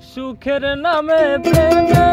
সুখের নামে প্রেমে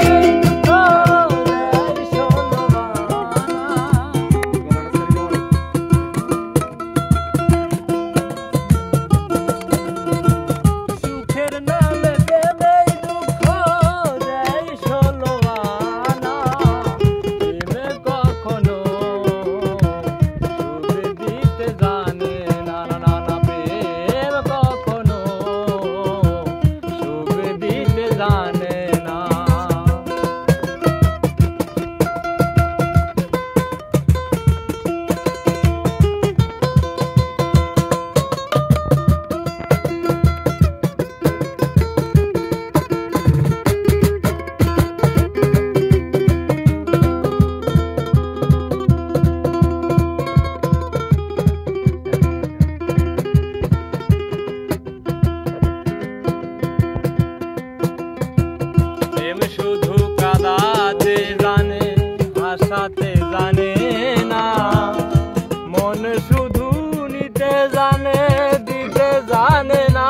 শুধু কাঁদাতে জানে হাসাতে জানে না মন শুধু নিতে জানে দিতে জানে না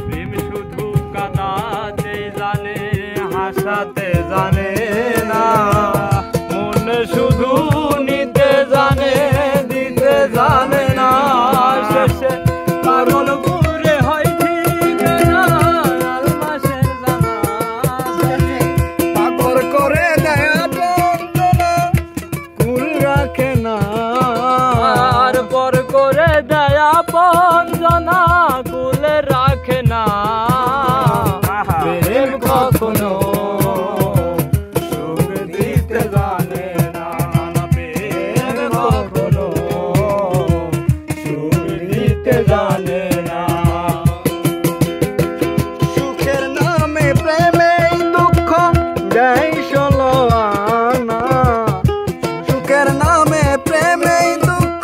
প্রেম শুধু কাঁদাতে জানে হাসাতে জানে না মন শুধু নিতে জানে জানে না শেষে পাগল পুরে হয় ঠিকানা আলমাসের জানা পাগল করে দেয় বন্দনা কুল রাখে না আর পর করে দেয় বন্দনা কুল রাখে না প্রেম কখনো সুখ দিতে জানে না প্রেম কখনো জানে না সুখের নামে প্রেমে দুঃখ দেয় ষোলো আনা সুখের নামে প্রেমে দুঃখ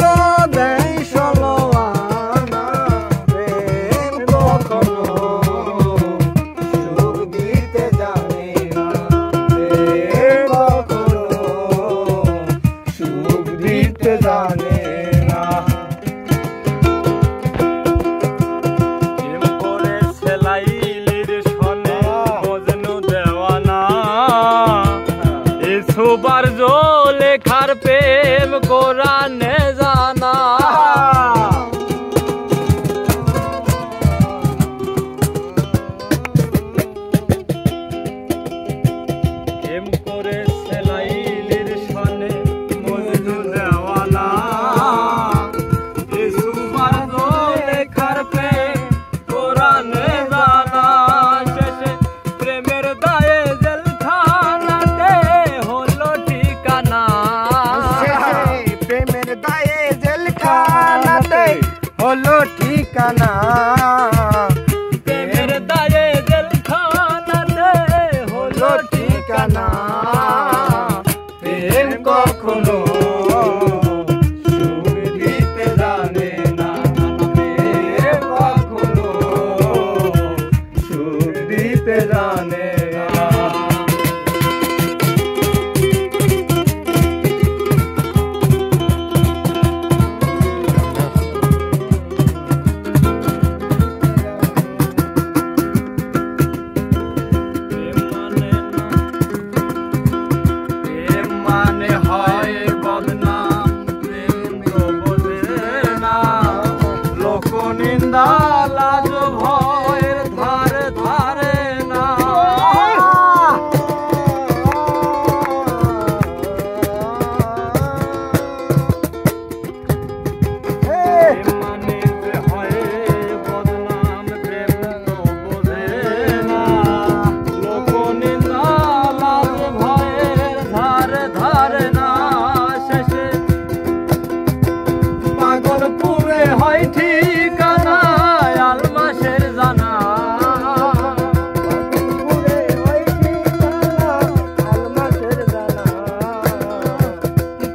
দেয় ষোলো আনা প্রেম কখনো সুখ দিতে জানে না প্রেম কখনো সুখ দিতে জানে না সুবার লেখার প্রেম কোরআনে জানা প্রেম করে সেলাইলির সনে মজনু দেওয়ানা সুবার লেখার প্রেম কোরআনে জানা শেষে প্রেমের দায়ে জেলখানাতে হলো ঠিকানা প্রেমের দায়ে জেলখানাতে হলো ঠিকানা প্রেমের দায়ে জেলখানাতে হলো ঠিকানা প্রেম কখনো সুখ দিতে জানে না প্রেম কখনো সুখ দিতে জানে না নিন্দা লাজ ভয়ের ধারে ধারে না মানে হয় বদনাম প্রেম তো বোঝে না লোক নিন্দা লাজ ভয়ের ধারে ধারে না শেষে পাগল পুরে হয় ঠিকানা আলমাসের জানা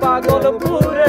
পাগল পুরে